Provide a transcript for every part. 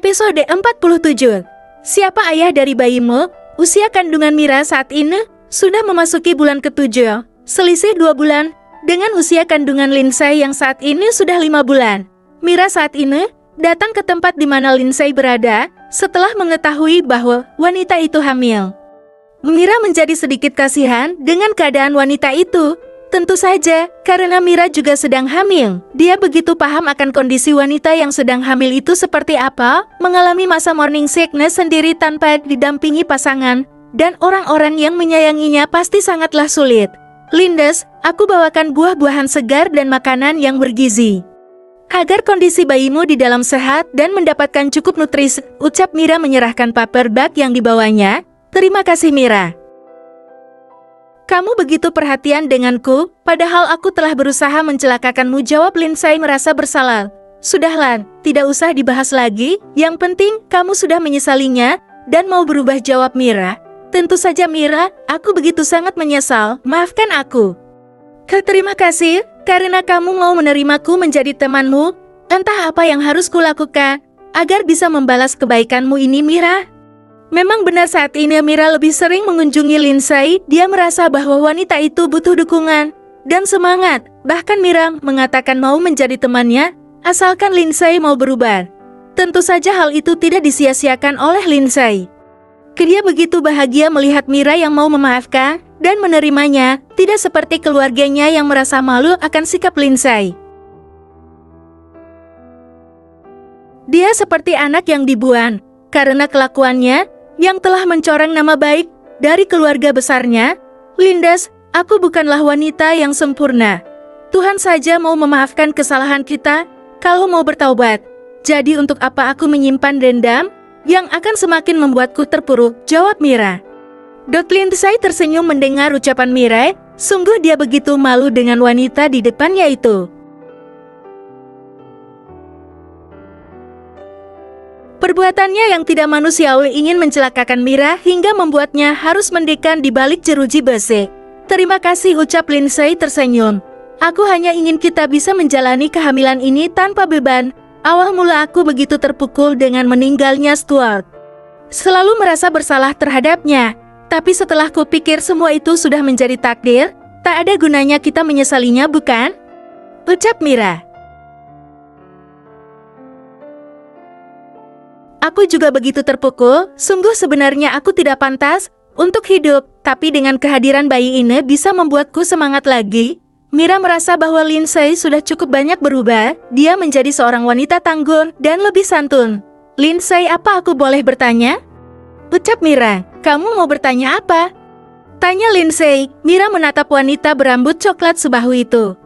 Episode 47. Siapa ayah dari bayimu? Usia kandungan Mira saat ini sudah memasuki bulan ke-7, selisih 2 bulan, dengan usia kandungan Lindsay yang saat ini sudah 5 bulan. Mira saat ini datang ke tempat di mana Lindsay berada setelah mengetahui bahwa wanita itu hamil. Mira menjadi sedikit kasihan dengan keadaan wanita itu. Tentu saja, karena Mira juga sedang hamil. Dia begitu paham akan kondisi wanita yang sedang hamil itu seperti apa, mengalami masa morning sickness sendiri tanpa didampingi pasangan, dan orang-orang yang menyayanginya pasti sangatlah sulit. Lindes, aku bawakan buah-buahan segar dan makanan yang bergizi. Agar kondisi bayimu di dalam sehat dan mendapatkan cukup nutrisi, ucap Mira menyerahkan paper bag yang dibawanya. Terima kasih Mira. Kamu begitu perhatian denganku, padahal aku telah berusaha mencelakakanmu, jawab Lindsay merasa bersalah. Sudahlah, tidak usah dibahas lagi, yang penting kamu sudah menyesalinya, dan mau berubah, jawab Mira. Tentu saja Mira, aku begitu sangat menyesal, maafkan aku. Terima kasih, karena kamu mau menerimaku menjadi temanmu, entah apa yang harus kulakukan, agar bisa membalas kebaikanmu ini Mira. Memang benar saat ini Mira lebih sering mengunjungi Lindsay, dia merasa bahwa wanita itu butuh dukungan dan semangat. Bahkan Mira mengatakan mau menjadi temannya, asalkan Lindsay mau berubah. Tentu saja hal itu tidak disia-siakan oleh Lindsay. Dia begitu bahagia melihat Mira yang mau memaafkan dan menerimanya, tidak seperti keluarganya yang merasa malu akan sikap Lindsay. Dia seperti anak yang dibuang, karena kelakuannya yang telah mencoreng nama baik dari keluarga besarnya. Lindes, aku bukanlah wanita yang sempurna. Tuhan saja mau memaafkan kesalahan kita kalau mau bertaubat. Jadi untuk apa aku menyimpan dendam yang akan semakin membuatku terpuruk, jawab Mira. Lindsay tersenyum mendengar ucapan Mira, sungguh dia begitu malu dengan wanita di depannya itu. Perbuatannya yang tidak manusiawi ingin mencelakakan Mira hingga membuatnya harus mendekam di balik jeruji besi. Terima kasih, ucap Lindsay tersenyum. Aku hanya ingin kita bisa menjalani kehamilan ini tanpa beban. Awal mula aku begitu terpukul dengan meninggalnya Stuart. Selalu merasa bersalah terhadapnya. Tapi setelah kupikir semua itu sudah menjadi takdir, tak ada gunanya kita menyesalinya, bukan? Ucap Mira. Aku juga begitu terpukul, sungguh sebenarnya aku tidak pantas untuk hidup, tapi dengan kehadiran bayi ini bisa membuatku semangat lagi. Mira merasa bahwa Lindsay sudah cukup banyak berubah, dia menjadi seorang wanita tangguh dan lebih santun. Lindsay, apa aku boleh bertanya? Ucap Mira, kamu mau bertanya apa? Tanya Lindsay. Mira menatap wanita berambut coklat sebahu itu.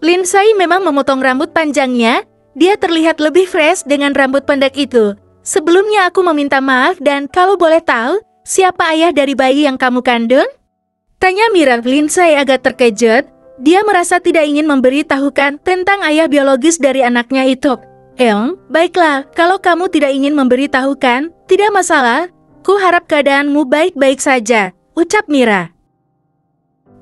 Lindsay memang memotong rambut panjangnya, dia terlihat lebih fresh dengan rambut pendek itu. Sebelumnya aku meminta maaf dan kalau boleh tahu, siapa ayah dari bayi yang kamu kandung? Tanya Mira. Lindsay agak terkejut, dia merasa tidak ingin memberitahukan tentang ayah biologis dari anaknya itu. Baiklah, kalau kamu tidak ingin memberitahukan, tidak masalah, ku harap keadaanmu baik-baik saja, ucap Mira.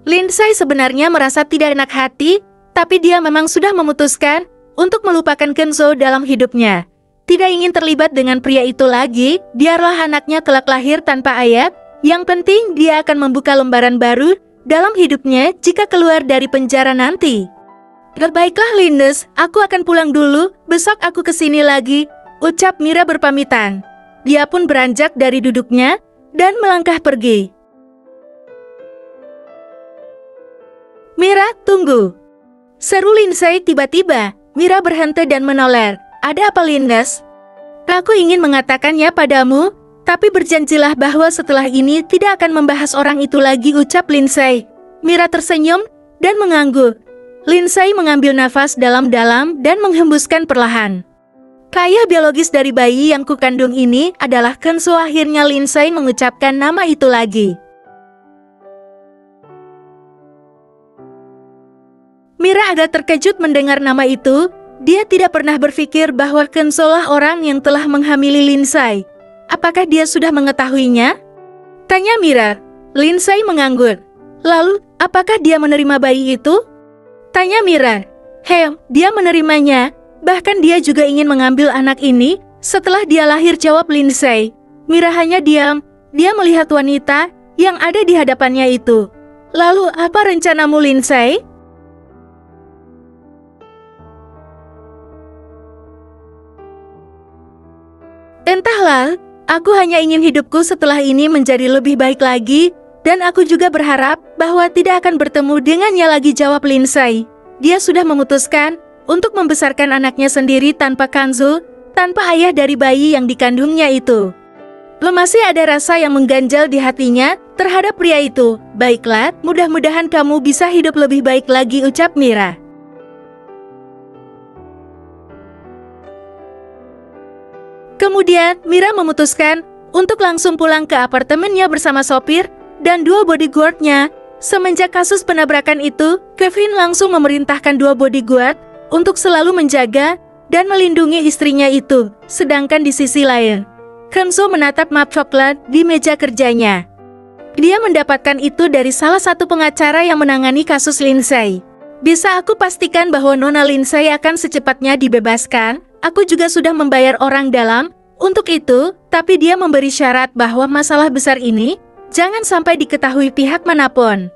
Lindsay sebenarnya merasa tidak enak hati, tapi dia memang sudah memutuskan untuk melupakan Kenzo dalam hidupnya. Tidak ingin terlibat dengan pria itu lagi, biarlah anaknya kelak lahir tanpa ayah. Yang penting dia akan membuka lembaran baru dalam hidupnya jika keluar dari penjara nanti. Baiklah Lindes, aku akan pulang dulu, besok aku kesini lagi, ucap Mira berpamitan. Dia pun beranjak dari duduknya dan melangkah pergi. Mira, tunggu. Seru Lindsay tiba-tiba. Mira berhenti dan menoleh. Ada apa Lindes? Aku ingin mengatakannya padamu, tapi berjanjilah bahwa setelah ini tidak akan membahas orang itu lagi, ucap Lindsay. Mira tersenyum dan mengangguk. Lindsay mengambil nafas dalam-dalam dan menghembuskan perlahan. Ayah biologis dari bayi yang kukandung ini adalah Kenzo. Akhirnya Lindsay mengucapkan nama itu lagi. Mira agak terkejut mendengar nama itu. Dia tidak pernah berpikir bahwa Kenzo lah orang yang telah menghamili Lindsay. Apakah dia sudah mengetahuinya? Tanya Mira. Lindsay mengangguk. Lalu, apakah dia menerima bayi itu? Tanya Mira. Hei, dia menerimanya. Bahkan dia juga ingin mengambil anak ini setelah dia lahir, jawab Lindsay. Mira hanya diam. Dia melihat wanita yang ada di hadapannya itu. Lalu apa rencanamu, Lindsay? Entahlah, aku hanya ingin hidupku setelah ini menjadi lebih baik lagi, dan aku juga berharap bahwa tidak akan bertemu dengannya lagi, jawab Lindsay. Dia sudah memutuskan untuk membesarkan anaknya sendiri tanpa Kenzo, tanpa ayah dari bayi yang dikandungnya itu. Masih ada rasa yang mengganjal di hatinya terhadap pria itu. Baiklah, mudah-mudahan kamu bisa hidup lebih baik lagi, ucap Mira. Kemudian, Mira memutuskan untuk langsung pulang ke apartemennya bersama sopir dan 2 bodyguard-nya. Semenjak kasus penabrakan itu, Kevin langsung memerintahkan 2 bodyguard untuk selalu menjaga dan melindungi istrinya itu. Sedangkan di sisi lain, Kenzo menatap map coklat di meja kerjanya. Dia mendapatkan itu dari salah satu pengacara yang menangani kasus Lindsay. Bisa aku pastikan bahwa Nona Lindsay akan secepatnya dibebaskan. Aku juga sudah membayar orang dalam untuk itu, tapi dia memberi syarat bahwa masalah besar ini jangan sampai diketahui pihak manapun.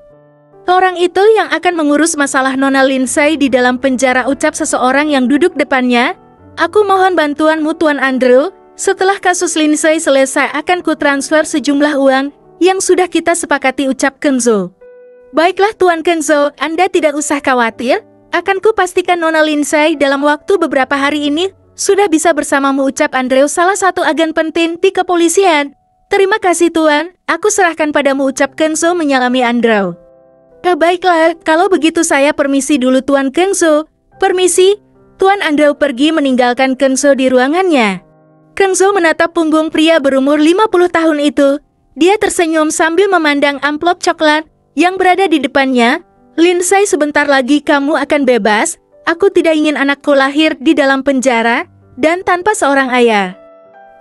Orang itu yang akan mengurus masalah Nona Lindsay di dalam penjara, ucap seseorang yang duduk depannya. Aku mohon bantuanmu, Tuan Andrew. Setelah kasus Lindsay selesai akan kutransfer sejumlah uang yang sudah kita sepakati, ucap Kenzo. Baiklah Tuan Kenzo, Anda tidak usah khawatir. Akan kupastikan Nona Lindsay dalam waktu beberapa hari ini sudah bisa bersamamu, ucap Andrew, salah satu agen penting di kepolisian. Terima kasih Tuan, aku serahkan padamu, ucap Kenzo menyalami Andrew. Baiklah, kalau begitu saya permisi dulu Tuan Kenzo. Permisi. Tuan Andrew pergi meninggalkan Kenzo di ruangannya. Kenzo menatap punggung pria berumur 50 tahun itu. Dia tersenyum sambil memandang amplop coklat yang berada di depannya. Lindsay, sebentar lagi kamu akan bebas. Aku tidak ingin anakku lahir di dalam penjara dan tanpa seorang ayah.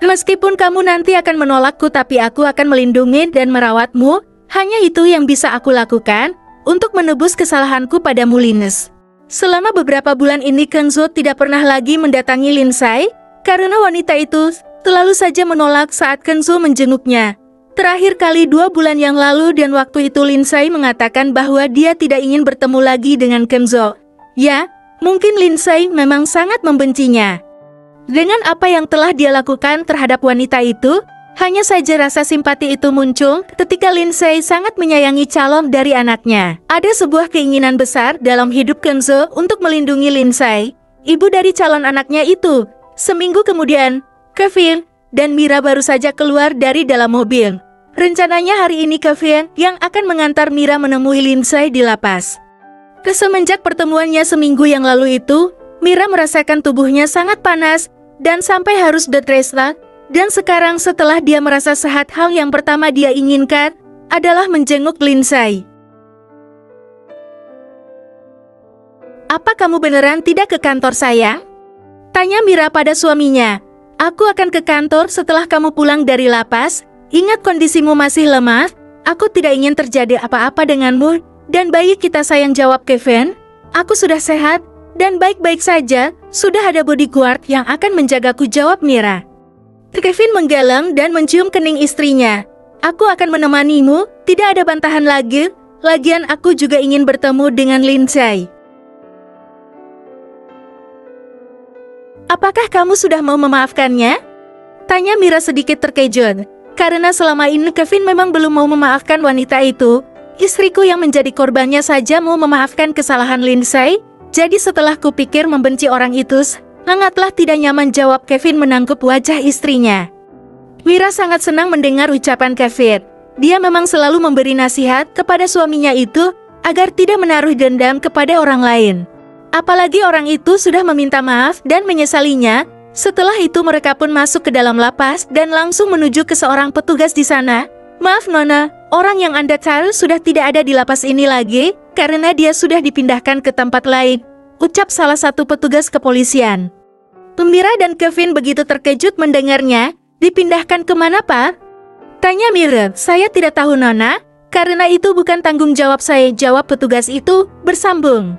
Meskipun kamu nanti akan menolakku, tapi aku akan melindungi dan merawatmu. Hanya itu yang bisa aku lakukan untuk menebus kesalahanku padamu, Linus. Selama beberapa bulan ini Kenzo tidak pernah lagi mendatangi Lindsay karena wanita itu selalu saja menolak saat Kenzo menjenguknya. Terakhir kali 2 bulan yang lalu, dan waktu itu Lindsay mengatakan bahwa dia tidak ingin bertemu lagi dengan Kenzo. Ya, mungkin Lindsay memang sangat membencinya. Dengan apa yang telah dia lakukan terhadap wanita itu, hanya saja rasa simpati itu muncul ketika Lindsay sangat menyayangi calon dari anaknya. Ada sebuah keinginan besar dalam hidup Kenzo untuk melindungi Lindsay, ibu dari calon anaknya itu. Seminggu kemudian, Kevin dan Mira baru saja keluar dari dalam mobil. Rencananya hari ini Kevin yang akan mengantar Mira menemui Lindsay di lapas. Semenjak pertemuannya seminggu yang lalu itu, Mira merasakan tubuhnya sangat panas dan sampai harus bed rest. Dan sekarang setelah dia merasa sehat, hal yang pertama dia inginkan adalah menjenguk Lindsay. Apa kamu beneran tidak ke kantor saya? Tanya Mira pada suaminya. Aku akan ke kantor setelah kamu pulang dari lapas. Ingat kondisimu masih lemah. Aku tidak ingin terjadi apa-apa denganmu dan bayi kita, sayang, jawab Kevin. Aku sudah sehat dan baik-baik saja. Sudah ada bodyguard yang akan menjagaku, jawab Mira. Kevin menggeleng dan mencium kening istrinya. Aku akan menemanimu, tidak ada bantahan lagi. Lagian aku juga ingin bertemu dengan Lindsay. Apakah kamu sudah mau memaafkannya? Tanya Mira sedikit terkejut. Karena selama ini Kevin memang belum mau memaafkan wanita itu. Istriku yang menjadi korbannya saja mau memaafkan kesalahan Lindsay. Jadi setelah kupikir membenci orang itu, sangatlah tidak nyaman, jawab Kevin menangkup wajah istrinya. Mira sangat senang mendengar ucapan Kevin. Dia memang selalu memberi nasihat kepada suaminya itu agar tidak menaruh dendam kepada orang lain. Apalagi orang itu sudah meminta maaf dan menyesalinya. Setelah itu mereka pun masuk ke dalam lapas dan langsung menuju ke seorang petugas di sana. Maaf Nona, orang yang Anda cari sudah tidak ada di lapas ini lagi karena dia sudah dipindahkan ke tempat lain, ucap salah satu petugas kepolisian. Mira dan Kevin begitu terkejut mendengarnya. Dipindahkan kemana, Pak? Tanya Mira. Saya tidak tahu Nona, karena itu bukan tanggung jawab saya, jawab petugas itu bersambung.